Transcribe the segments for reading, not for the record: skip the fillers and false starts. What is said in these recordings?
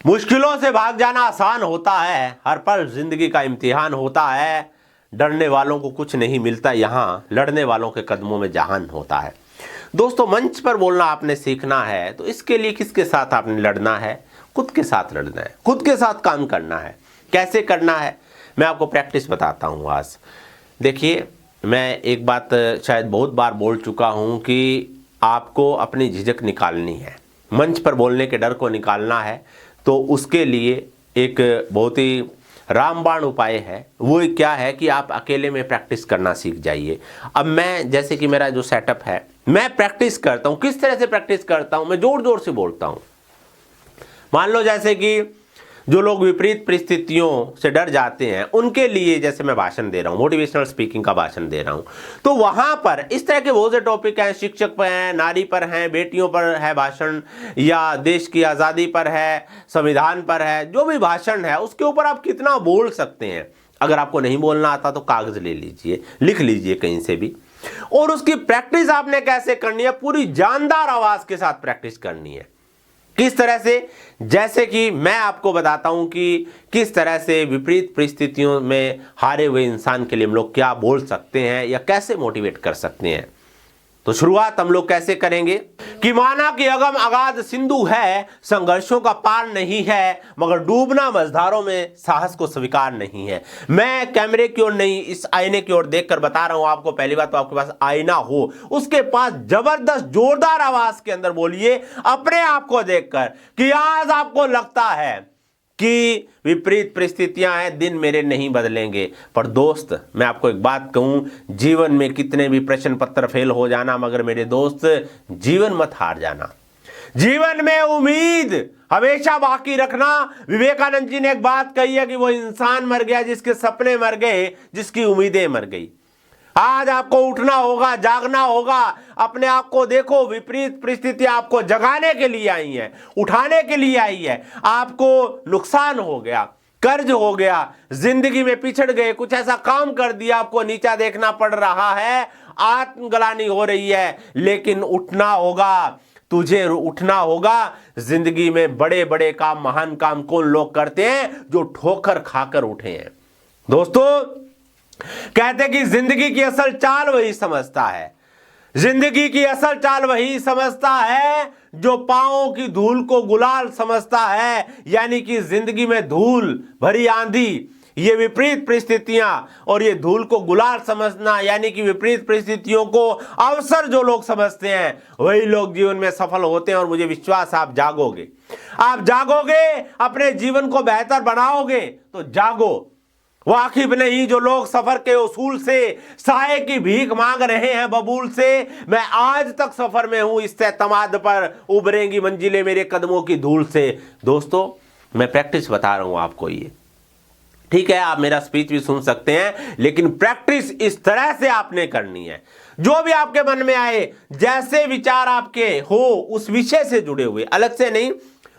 मुश्किलों से भाग जाना आसान होता है, हर पल जिंदगी का इम्तिहान होता है। डरने वालों को कुछ नहीं मिलता यहाँ, लड़ने वालों के कदमों में जहान होता है। दोस्तों, मंच पर बोलना आपने सीखना है तो इसके लिए किसके साथ आपने लड़ना है? खुद के साथ लड़ना है, खुद के साथ काम करना है। कैसे करना है मैं आपको प्रैक्टिस बताता हूँ आज। देखिए, मैं एक बात शायद बहुत बार बोल चुका हूँ कि आपको अपनी झिझक निकालनी है, मंच पर बोलने के डर को निकालना है। तो उसके लिए एक बहुत ही रामबाण उपाय है। वो क्या है कि आप अकेले में प्रैक्टिस करना सीख जाइए। अब मैं, जैसे कि मेरा जो सेटअप है, मैं प्रैक्टिस करता हूँ। किस तरह से प्रैक्टिस करता हूँ? मैं जोर जोर से बोलता हूँ। मान लो जैसे कि जो लोग विपरीत परिस्थितियों से डर जाते हैं, उनके लिए जैसे मैं भाषण दे रहा हूँ, मोटिवेशनल स्पीकिंग का भाषण दे रहा हूँ, तो वहां पर इस तरह के बहुत से टॉपिक हैं, शिक्षक पर हैं, नारी पर हैं, बेटियों पर है भाषण, या देश की आज़ादी पर है, संविधान पर है। जो भी भाषण है उसके ऊपर आप कितना बोल सकते हैं। अगर आपको नहीं बोलना आता तो कागज ले लीजिए, लिख लीजिए कहीं से भी। और उसकी प्रैक्टिस आपने कैसे करनी है? पूरी जानदार आवाज के साथ प्रैक्टिस करनी है। किस तरह से? जैसे कि मैं आपको बताता हूं कि किस तरह से विपरीत परिस्थितियों में हारे हुए इंसान के लिए हम लोग क्या बोल सकते हैं या कैसे मोटिवेट कर सकते हैं। तो शुरुआत हम लोग कैसे करेंगे कि माना कि अगम अगाध सिंधु है, संघर्षों का पार नहीं है, मगर डूबना मझधारों में साहस को स्वीकार नहीं है। मैं कैमरे की ओर नहीं, इस आईने की ओर देखकर बता रहा हूं आपको। पहली बात तो आपके पास आईना हो, उसके पास जबरदस्त जोरदार आवाज के अंदर बोलिए अपने आप को देखकर कि आज आपको लगता है कि विपरीत परिस्थितियां हैं, दिन मेरे नहीं बदलेंगे। पर दोस्त, मैं आपको एक बात कहूं, जीवन में कितने भी प्रश्न पत्र फेल हो जाना, मगर मेरे दोस्त जीवन मत हार जाना। जीवन में उम्मीद हमेशा बाकी रखना। विवेकानंद जी ने एक बात कही है कि वो इंसान मर गया जिसके सपने मर गए, जिसकी उम्मीदें मर गई। आज आपको उठना होगा, जागना होगा। अपने आप को देखो, विपरीत परिस्थिति आपको जगाने के लिए आई है, उठाने के लिए आई है। आपको नुकसान हो गया, कर्ज हो गया, जिंदगी में पिछड़ गए, कुछ ऐसा काम कर दिया, आपको नीचा देखना पड़ रहा है, आत्मग्लानि हो रही है, लेकिन उठना होगा। तुझे उठना होगा। जिंदगी में बड़े बड़े काम, महान काम कौन लोग करते हैं? जो ठोकर खाकर उठे हैं। दोस्तों, कहते कि जिंदगी की असल चाल वही समझता है, जिंदगी की असल चाल वही समझता है जो पांवों की धूल को गुलाल समझता है। यानी कि जिंदगी में धूल भरी आंधी, ये विपरीत परिस्थितियां, और ये धूल को गुलाल समझना, यानी कि विपरीत परिस्थितियों को अवसर जो लोग समझते हैं, वही लोग जीवन में सफल होते हैं। और मुझे विश्वास, आप जागोगे, आप जागोगे, अपने जीवन को बेहतर बनाओगे। तो जागो। वाकिफ नहीं जो लोग सफर के उसूल से साए की भीख मांग रहे हैं बबूल से। मैं आज तक सफर में हूं, इससे तमाद पर उभरेंगी मंजिलें मेरे कदमों की धूल से। दोस्तों, मैं प्रैक्टिस बता रहा हूं आपको। ये ठीक है, आप मेरा स्पीच भी सुन सकते हैं, लेकिन प्रैक्टिस इस तरह से आपने करनी है। जो भी आपके मन में आए, जैसे विचार आपके हो, उस विषय से जुड़े हुए, अलग से नहीं,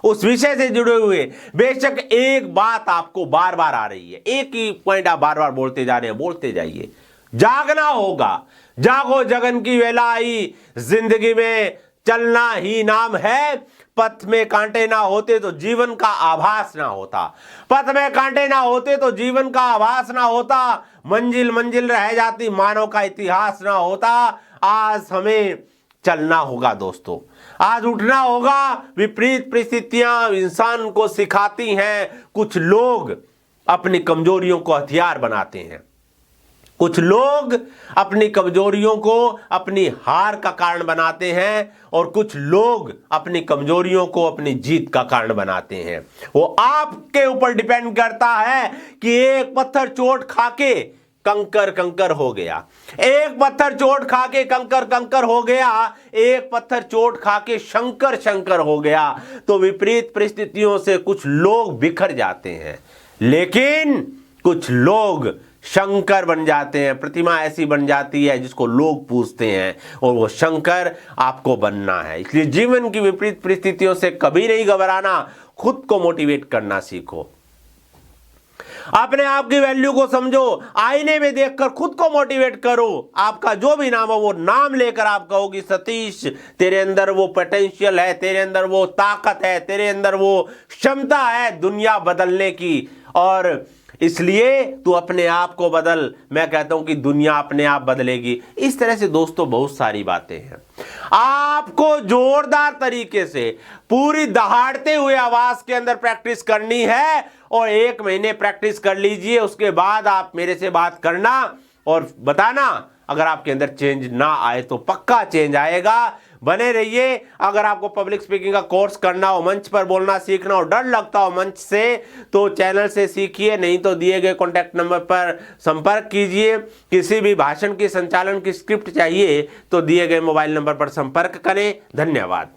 उस विषय से जुड़े हुए। बेशक एक बात आपको बार बार आ रही है, एक ही पॉइंट आप बार बार बोलते जा रहे हैं, बोलते जाइए। जागना होगा। जागो, जगन की वेला आई, जिंदगी में चलना ही नाम है। पथ में कांटे ना होते तो जीवन का आभास ना होता, पथ में कांटे ना होते तो जीवन का आभास ना होता, मंजिल मंजिल रह जाती, मानव का इतिहास ना होता। आज हमें चलना होगा दोस्तों, आज उठना होगा। विपरीत परिस्थितियां इंसान को सिखाती हैं। कुछ लोग अपनी कमजोरियों को हथियार बनाते हैं, कुछ लोग अपनी कमजोरियों को अपनी हार का कारण बनाते हैं, और कुछ लोग अपनी कमजोरियों को अपनी जीत का कारण बनाते हैं। वो आपके ऊपर डिपेंड करता है कि एक पत्थर चोट खाके कंकर कंकर हो गया, एक पत्थर चोट खाके कंकर कंकर हो गया, एक पत्थर चोट खाके शंकर शंकर हो गया। तो विपरीत परिस्थितियों से कुछ लोग बिखर जाते हैं, लेकिन कुछ लोग शंकर बन जाते हैं। प्रतिमा ऐसी बन जाती है जिसको लोग पूजते हैं, और वो शंकर आपको बनना है। इसलिए जीवन की विपरीत परिस्थितियों से कभी नहीं घबराना, खुद को मोटिवेट करना सीखो। अपने आप की वैल्यू को समझो, आईने में देखकर खुद को मोटिवेट करो। आपका जो भी नाम हो वो नाम लेकर आप कहोगी सतीश तेरे अंदर वो पोटेंशियल है, तेरे अंदर वो ताकत है, तेरे अंदर वो क्षमता है दुनिया बदलने की, और इसलिए तू अपने आप को बदल। मैं कहता हूं कि दुनिया अपने आप बदलेगी। इस तरह से दोस्तों बहुत सारी बातें हैं। आपको जोरदार तरीके से पूरी दहाड़ते हुए आवाज के अंदर प्रैक्टिस करनी है, और 1 महीने प्रैक्टिस कर लीजिए। उसके बाद आप मेरे से बात करना और बताना। अगर आपके अंदर चेंज ना आए तो पक्का चेंज आएगा। बने रहिए। अगर आपको पब्लिक स्पीकिंग का कोर्स करना हो, मंच पर बोलना सीखना हो, डर लगता हो मंच से, तो चैनल से सीखिए, नहीं तो दिए गए कॉन्टैक्ट नंबर पर संपर्क कीजिए। किसी भी भाषण की संचालन की स्क्रिप्ट चाहिए तो दिए गए मोबाइल नंबर पर संपर्क करें। धन्यवाद।